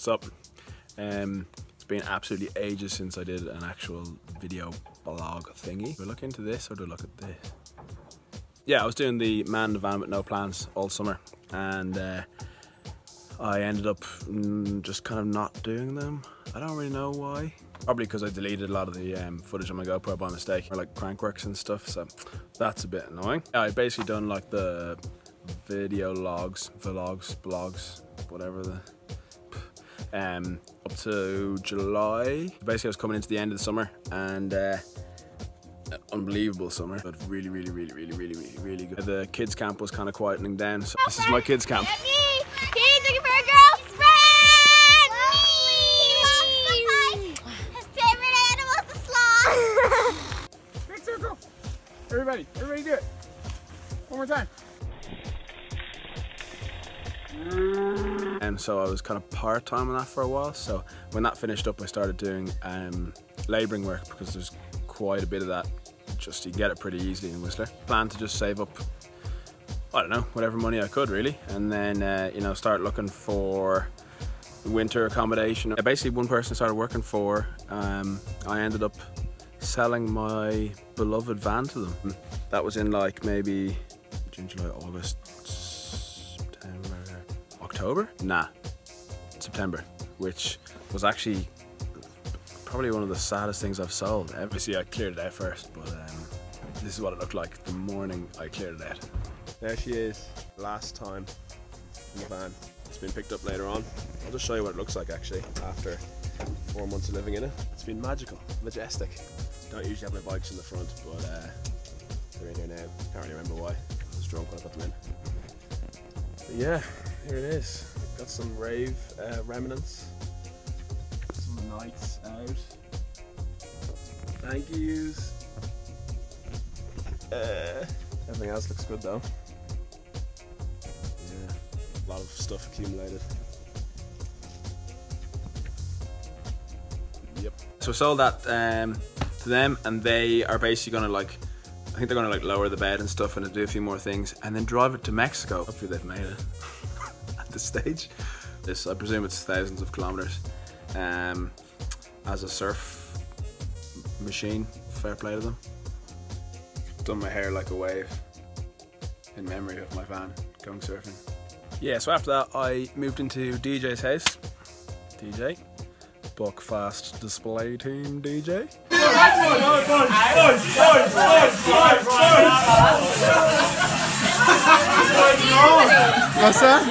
What's up? It's been absolutely ages since I did an actual video blog thingy. Do I look into this or do I look at this? Yeah, I was doing the man in the van with no plans all summer, and I ended up just kind of not doing them. I don't really know why. Probably because I deleted a lot of the footage on my GoPro by mistake, or like crankworks and stuff, so that's a bit annoying. I basically done like the video logs, vlogs, blogs, whatever the up to July. Basically I was coming into the end of the summer, and unbelievable summer, but really good. The kids camp was kind of quietening down, so this is my kids camp. He's looking for a girlfriend! His favorite animal is the sloth! Big circle! Everybody do it! One more time. And so I was kind of part-time on that for a while, so when that finished up I started doing labouring work, because there's quite a bit of that. Just you can get it pretty easily in Whistler. Plan to just save up, I don't know, whatever money I could really, and then you know, start looking for winter accommodation. Basically one person started working for, I ended up selling my beloved van to them. That was in like maybe June, July, August, September, October? Nah, September, which was actually probably one of the saddest things I've sold. Obviously I cleared it out first, but this is what it looked like the morning I cleared it out. There she is, last time in the van. It's been picked up later on. I'll just show you what it looks like actually after 4 months of living in it. It's been magical, majestic. Don't usually have my bikes in the front, but they're in here now. Can't really remember why. I was drunk when I put them in. But yeah, here it is. Got some rave remnants. Some nights out. Thank yous. Everything else looks good though. Yeah, a lot of stuff accumulated. Yep. So I sold that to them, and they are basically gonna like, I think they're gonna like lower the bed and stuff and do a few more things and then drive it to Mexico. Hopefully they've made it at this stage. I presume it's thousands of kilometers. As a surf machine, fair play to them. Done my hair like a wave in memory of my van going surfing. Yeah, so after that I moved into DJ's house. DJ, Buckfast display team DJ. What's that?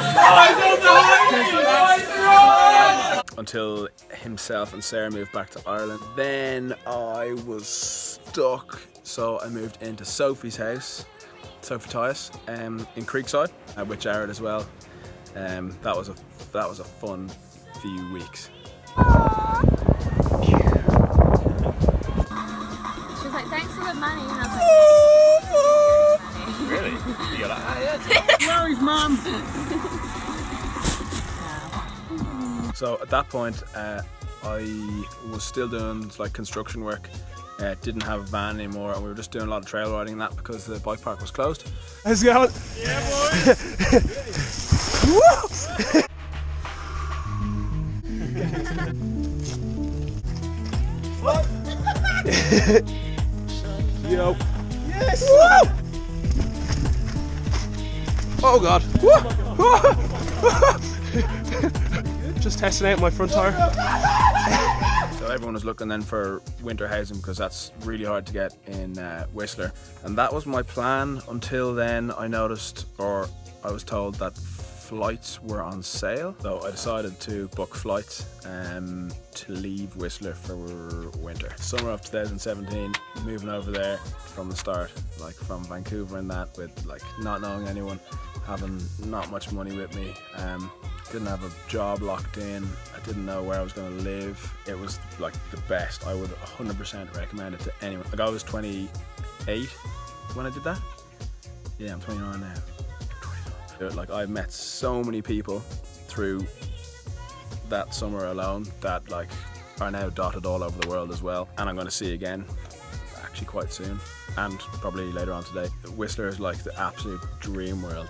Until himself and Sarah moved back to Ireland. Then I was stuck, so I moved into Sophie's house, Sophie Tyus, in Creekside, with Jared as well. That was a fun few weeks. She was like, thanks for the money, and I was like, Really? You got that? Where is Mum? So at that point, I was still doing like construction work. Didn't have a van anymore, and we were just doing a lot of trail riding and that because the bike park was closed. Let's go. Yeah, boys. What? Yo. Yes. Woo! Oh God. Just testing out my front tire. So everyone was looking then for winter housing because that's really hard to get in Whistler, and that was my plan until then I noticed, or I was told, that flights were on sale. So I decided to book flights to leave Whistler for winter. Summer of 2017, moving over there from the start, like from Vancouver and that, with like not knowing anyone, having not much money with me. Didn't have a job locked in. I didn't know where I was going to live. It was like the best. I would 100% recommend it to anyone. Like I was 28 when I did that. Yeah, I'm 29 now. 29. Like I've met so many people through that summer alone that like are now dotted all over the world as well. And I'm going to see again actually quite soon, and probably later on today. Whistler is like the absolute dream world.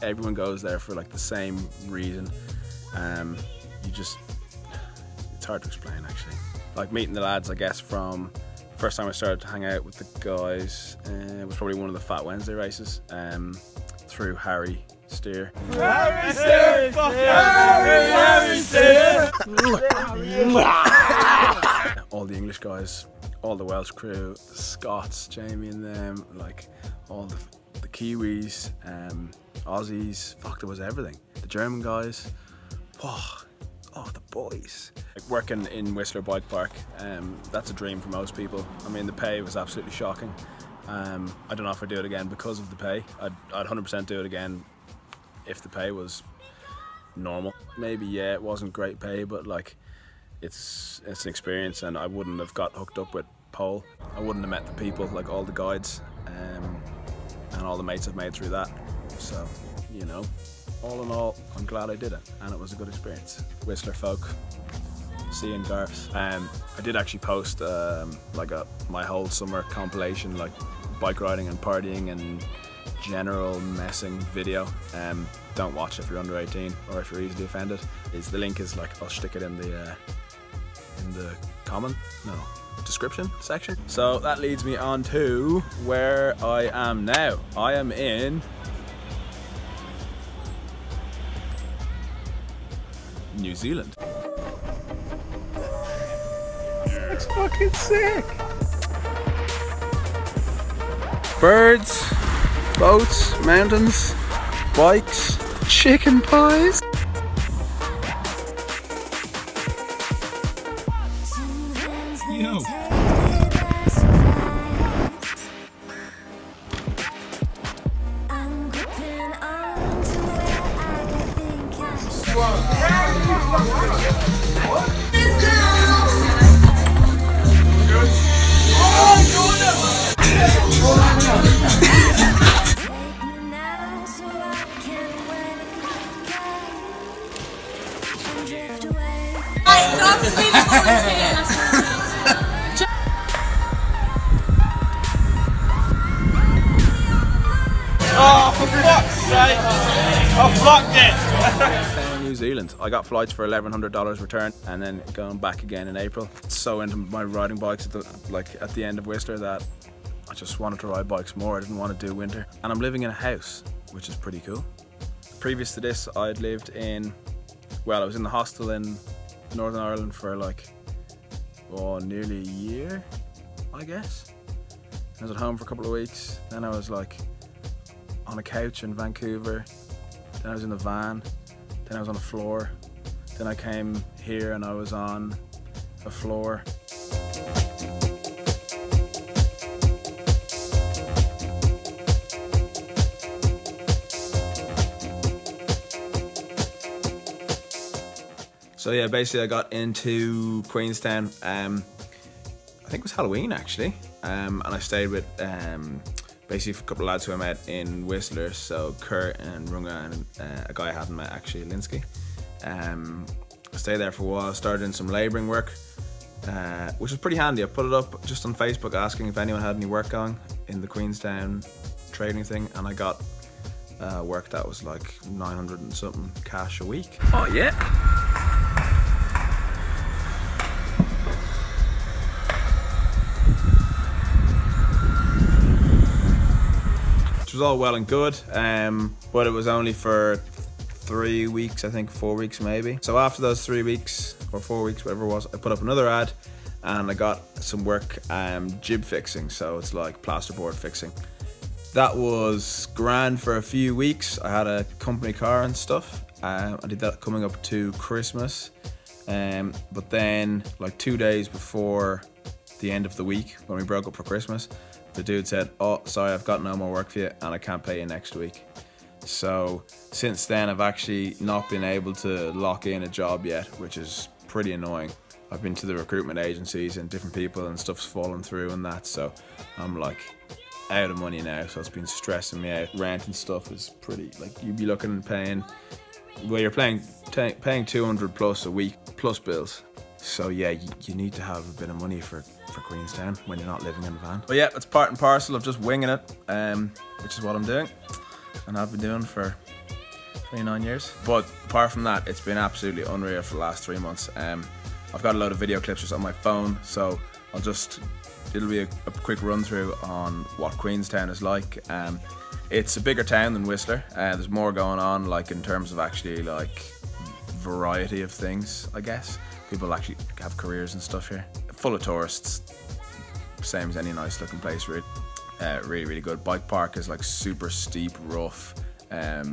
Everyone goes there for like the same reason. hard to explain actually. Like meeting the lads, I guess, from first time I started to hang out with the guys, it was probably one of the Fat Wednesday races, through Harry Steer. Harry Steer! Harry Steer! All the English guys, all the Welsh crew, the Scots, Jamie and them, like all the Kiwis, Aussies, fuck, there was everything. The German guys, oh, the boys. Like working in Whistler Bike Park, that's a dream for most people. I mean, the pay was absolutely shocking. I don't know if I'd do it again because of the pay. I'd 100% do it again if the pay was normal. Maybe, yeah, it wasn't great pay, but like, it's an experience, and I wouldn't have got hooked up with pole. I wouldn't have met the people, like all the guides, and all the mates I've made through that. So, you know, all in all, I'm glad I did it, and it was a good experience. Whistler folk, seeing Garths. I did actually post like my whole summer compilation, like bike riding and partying and general messing video. Don't watch it if you're under 18 or if you're easily offended. The link is like, I'll stick it in the description section. So that leads me on to where I am now. I am in New Zealand. It's fucking sick. Birds, boats, mountains, bikes, chicken pies. Yo. Oh, for fuck's sake! I fucked it! New Zealand. I got flights for $1,100 return, and then going back again in April. So into my riding bikes at the end of Whistler that I just wanted to ride bikes more. I didn't want to do winter, and I'm living in a house, which is pretty cool. Previous to this, I'd lived in, well, I was in the hostel in Northern Ireland for like, nearly a year, I guess. I was at home for a couple of weeks. Then I was like on a couch in Vancouver. Then I was in the van. Then I was on the floor. Then I came here and I was on a floor. So yeah, basically I got into Queenstown, I think it was Halloween actually, and I stayed with basically a couple of lads who I met in Whistler, so Kurt and Runga and a guy I hadn't met actually, Linsky. I stayed there for a while, started doing some labouring work, which was pretty handy. I put it up just on Facebook asking if anyone had any work going in the Queenstown trading thing, and I got work that was like 900 and something cash a week. Oh yeah! Which was all well and good, but it was only for 3 weeks, I think 4 weeks maybe. So after those 3 weeks or 4 weeks, whatever it was, I put up another ad and I got some work jib fixing, so it's like plasterboard fixing. That was grand for a few weeks. I had a company car and stuff. I did that coming up to Christmas, but then like 2 days before the end of the week when we broke up for Christmas, the dude said, "Oh, sorry, I've got no more work for you and I can't pay you next week." So since then I've actually not been able to lock in a job yet, which is pretty annoying. I've been to the recruitment agencies and different people and stuff's fallen through and that, so I'm like out of money now, so it's been stressing me out. Rent and stuff is pretty, like you'd be looking and paying, well, you're paying 200 plus a week plus bills. So yeah, you need to have a bit of money for Queenstown when you're not living in a van. But yeah, it's part and parcel of just winging it, which is what I'm doing, and I've been doing for 29 years. But apart from that, it's been absolutely unreal for the last 3 months. I've got a load of video clips just on my phone, so it'll be a quick run through on what Queenstown is like. It's a bigger town than Whistler. There's more going on, like in terms of actually like variety of things, I guess. People actually have careers and stuff here. Full of tourists, same as any nice looking place, really. Really good. Bike park is like super steep, rough,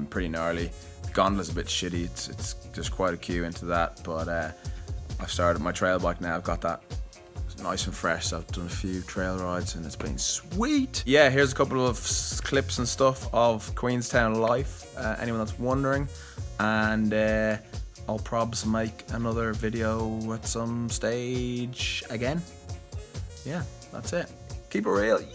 pretty gnarly. Gondola's a bit shitty. It's just quite a queue into that, but I've started my trail bike now. I've got that nice and fresh, so I've done a few trail rides and it's been sweet. Yeah, here's a couple of clips and stuff of Queenstown life, anyone that's wondering, and I'll probably make another video at some stage again. Yeah, that's it. Keep it real. Yeah!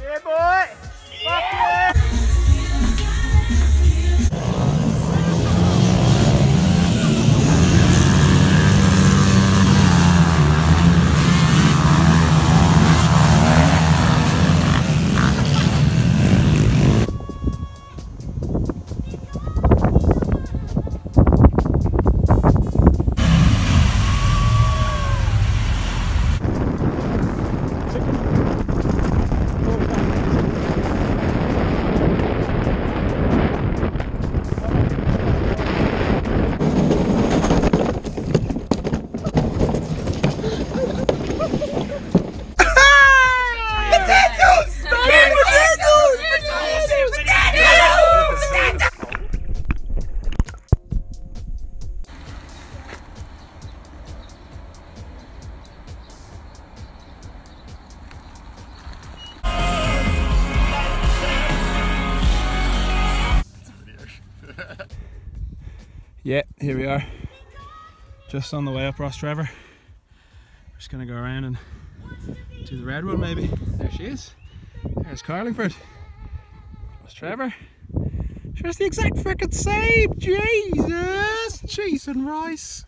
Yeah, boy! Fuck yeah! Yeah, here we are, just on the way up Ross Trevor. We're just gonna go around and do the red one maybe. There she is. There's Carlingford. Ross Trevor. Sure, it's the exact frickin' same. Jesus! Cheese and rice.